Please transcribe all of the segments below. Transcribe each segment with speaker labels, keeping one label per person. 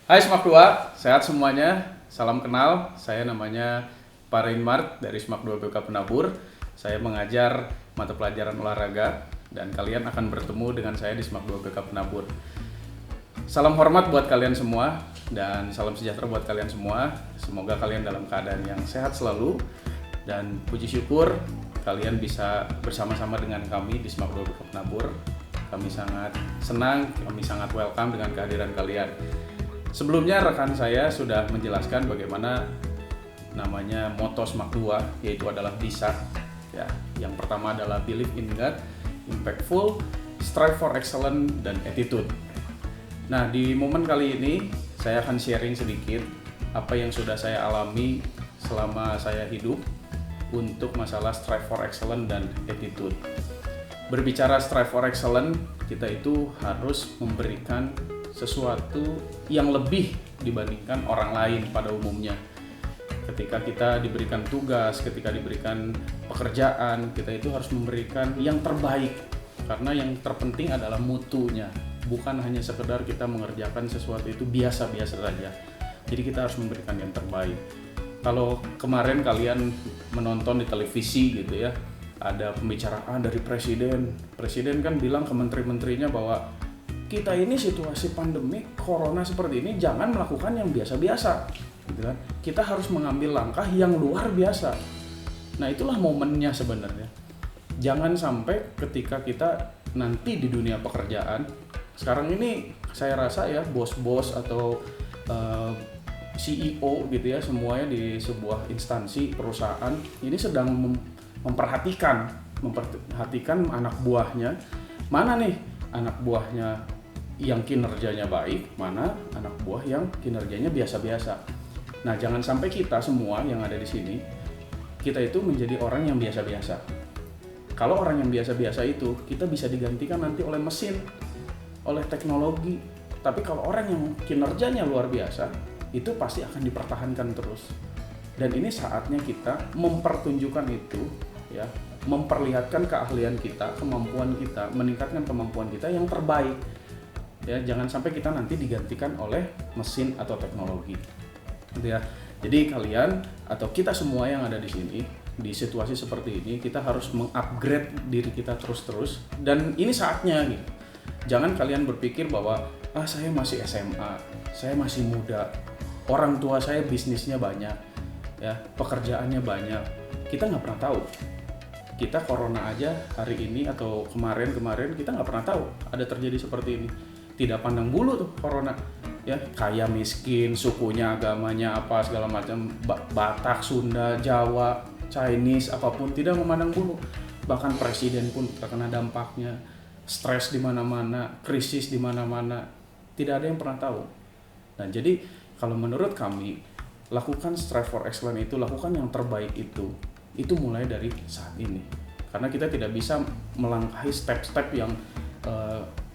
Speaker 1: Hai Smak 2, sehat semuanya. Salam kenal, saya namanya Pak Reinmart dari Smak 2 BK Penabur. Saya mengajar mata pelajaran olahraga dan kalian akan bertemu dengan saya di Smak 2 BK Penabur. Salam hormat buat kalian semua dan salam sejahtera buat kalian semua. Semoga kalian dalam keadaan yang sehat selalu dan puji syukur kalian bisa bersama-sama dengan kami di Smak 2 BK Penabur. Kami sangat senang, kami sangat welcome dengan kehadiran kalian. Sebelumnya rekan saya sudah menjelaskan bagaimana namanya moto Smak 2, yaitu adalah bisa. Ya, yang pertama adalah believe in God, impactful, strive for excellence, dan attitude. Nah, di momen kali ini saya akan sharing sedikit apa yang sudah saya alami selama saya hidup untuk masalah strive for excellence dan attitude. Berbicara strive for excellence, kita itu harus memberikan sesuatu yang lebih dibandingkan orang lain pada umumnya. Ketika kita diberikan tugas, ketika diberikan pekerjaan, kita itu harus memberikan yang terbaik. Karena yang terpenting adalah mutunya, bukan hanya sekedar kita mengerjakan sesuatu itu biasa-biasa saja. Jadi kita harus memberikan yang terbaik. Kalau kemarin kalian menonton di televisi gitu ya, ada pembicaraan dari presiden. Presiden kan bilang ke menteri-menterinya bahwa kita ini situasi pandemi corona seperti ini jangan melakukan yang biasa-biasa, gitu kan? Kita harus mengambil langkah yang luar biasa. Nah, itulah momennya sebenarnya. Jangan sampai ketika kita nanti di dunia pekerjaan, sekarang ini saya rasa ya bos-bos atau CEO gitu ya, semuanya di sebuah instansi perusahaan ini sedang memperhatikan anak buahnya. Mana nih anak buahnya yang kinerjanya baik, mana anak buah yang kinerjanya biasa-biasa. Nah, jangan sampai kita semua yang ada di sini, kita itu menjadi orang yang biasa-biasa. Kalau orang yang biasa-biasa itu, kita bisa digantikan nanti oleh mesin, oleh teknologi. Tapi kalau orang yang kinerjanya luar biasa, itu pasti akan dipertahankan terus. Dan ini saatnya kita mempertunjukkan itu, ya, memperlihatkan keahlian kita, kemampuan kita, meningkatkan kemampuan kita yang terbaik. Ya, jangan sampai kita nanti digantikan oleh mesin atau teknologi. Gitu ya. Jadi kalian atau kita semua yang ada di sini di situasi seperti ini kita harus mengupgrade diri kita terus-terus dan ini saatnya gitu. Jangan kalian berpikir bahwa saya masih SMA, saya masih muda, orang tua saya bisnisnya banyak, ya pekerjaannya banyak. Kita nggak pernah tahu. Kita corona aja hari ini atau kemarin kita nggak pernah tahu ada terjadi seperti ini. Tidak pandang bulu tuh corona, ya kaya miskin, sukunya, agamanya apa segala macam, Batak, Sunda, Jawa, Chinese apapun tidak memandang bulu. Bahkan presiden pun terkena dampaknya, stres di mana-mana, krisis di mana-mana, tidak ada yang pernah tahu. Nah, jadi kalau menurut kami lakukan strive for excellence itu, lakukan yang terbaik itu mulai dari saat ini. Karena kita tidak bisa melangkahi step-step yang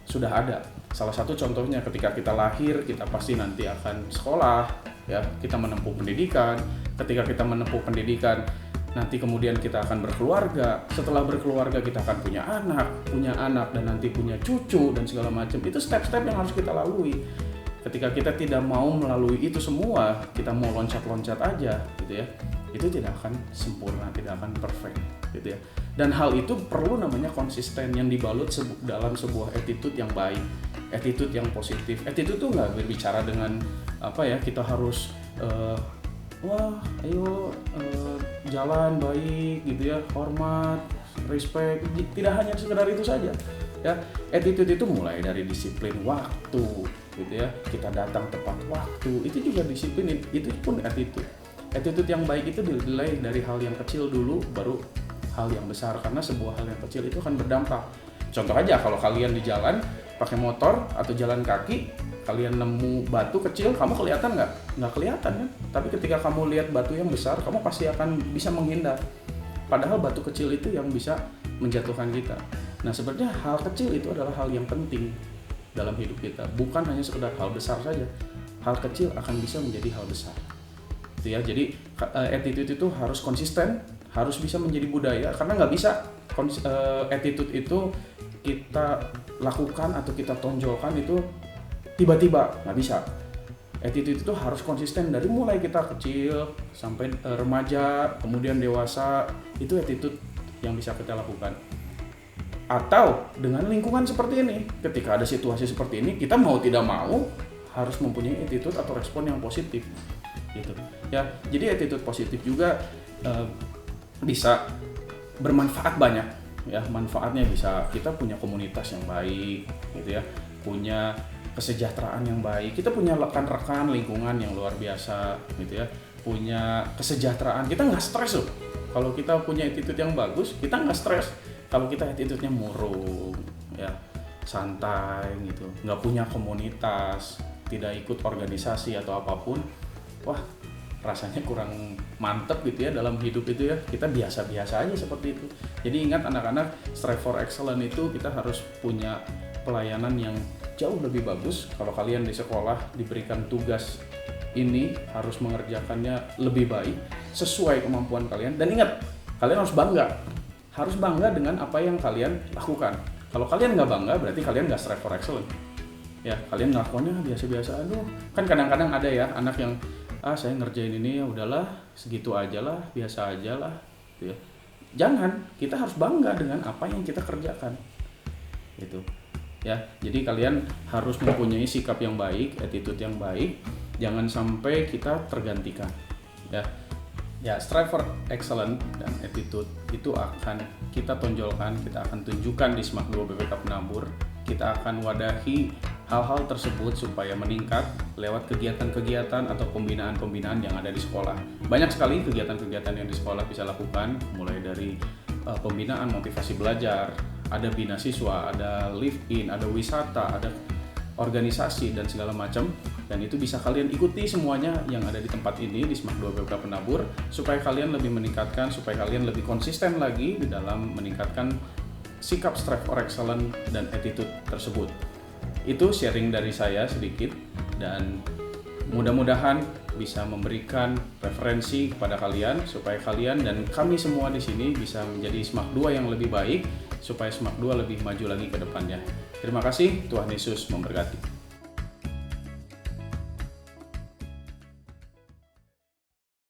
Speaker 1: sudah ada. Salah satu contohnya ketika kita lahir, kita pasti nanti akan sekolah, ya, kita menempuh pendidikan. Ketika kita menempuh pendidikan, nanti kemudian kita akan berkeluarga. Setelah berkeluarga kita akan punya anak dan nanti punya cucu dan segala macam. Itu step-step yang harus kita lalui. Ketika kita tidak mau melalui itu semua, kita mau loncat-loncat aja, gitu ya. Itu tidak akan sempurna, tidak akan perfect, gitu ya. Dan hal itu perlu namanya konsisten yang dibalut dalam sebuah attitude yang baik, attitude yang positif. Attitude tuh nggak berbicara dengan kita harus jalan baik gitu ya, hormat, respect. Tidak hanya sekedar itu saja. Ya, attitude itu mulai dari disiplin waktu, gitu ya. Kita datang tepat waktu, itu juga disiplin, itu pun attitude. Attitude yang baik itu dinilai dari hal yang kecil dulu, baru hal yang besar, karena sebuah hal yang kecil itu akan berdampak. Contoh aja, kalau kalian di jalan pakai motor atau jalan kaki, kalian nemu batu kecil, kamu kelihatan nggak? Nggak kelihatan kan? Tapi ketika kamu lihat batu yang besar, kamu pasti akan bisa menghindar. Padahal batu kecil itu yang bisa menjatuhkan kita. Nah, sebenarnya hal kecil itu adalah hal yang penting dalam hidup kita, bukan hanya sekedar hal besar saja. Hal kecil akan bisa menjadi hal besar. Gitu ya. Jadi attitude itu harus konsisten, harus bisa menjadi budaya, karena nggak bisa attitude itu kita lakukan atau kita tonjolkan itu tiba-tiba, nggak bisa. attitude itu harus konsisten dari mulai kita kecil sampai remaja, kemudian dewasa. Itu attitude yang bisa kita lakukan. Atau dengan lingkungan seperti ini, ketika ada situasi seperti ini, kita mau tidak mau harus mempunyai attitude atau respon yang positif gitu ya. Jadi attitude positif juga bisa bermanfaat banyak ya. Manfaatnya bisa kita punya komunitas yang baik gitu ya, punya kesejahteraan yang baik, kita punya rekan-rekan lingkungan yang luar biasa gitu ya, punya kesejahteraan, kita nggak stres loh. Kalau kita punya attitude yang bagus, kita nggak stres. Kalau kita attitude-nya murung ya, santai gitu, nggak punya komunitas, tidak ikut organisasi atau apapun, wah rasanya kurang mantep gitu ya dalam hidup itu ya. Kita biasa-biasa aja seperti itu. Jadi ingat anak-anak, strive for excellence itu kita harus punya pelayanan yang jauh lebih bagus. Kalau kalian di sekolah diberikan tugas ini, harus mengerjakannya lebih baik sesuai kemampuan kalian. Dan ingat, kalian harus bangga dengan apa yang kalian lakukan. Kalau kalian nggak bangga, berarti kalian nggak strive for excellence ya. Kalian ngelakuinnya biasa-biasa. Aduh, kan kadang-kadang ada ya anak yang saya ngerjain ini ya udahlah segitu aja lah, biasa aja lah gitu ya. Jangan, kita harus bangga dengan apa yang kita kerjakan gitu ya. Jadi kalian harus mempunyai sikap yang baik, attitude yang baik. Jangan sampai kita tergantikan ya. Ya, strive for excellence dan attitude itu akan kita tonjolkan, kita akan tunjukkan di SMAK 2 BPK Penabur. Kita akan wadahi hal-hal tersebut supaya meningkat lewat kegiatan-kegiatan atau pembinaan-pembinaan yang ada di sekolah. Banyak sekali kegiatan-kegiatan yang di sekolah bisa lakukan, mulai dari pembinaan motivasi belajar, ada bina siswa, ada live in, ada wisata, ada organisasi dan segala macam. Dan itu bisa kalian ikuti semuanya yang ada di tempat ini di SMAK 2 BPK Penabur, supaya kalian lebih meningkatkan, supaya kalian lebih konsisten lagi di dalam meningkatkan sikap strive for excellence dan attitude tersebut. Itu sharing dari saya sedikit, dan mudah-mudahan bisa memberikan referensi kepada kalian supaya kalian dan kami semua di sini bisa menjadi SMAK 2 yang lebih baik, supaya SMAK 2 lebih maju lagi ke depannya. Terima kasih, Tuhan Yesus memberkati.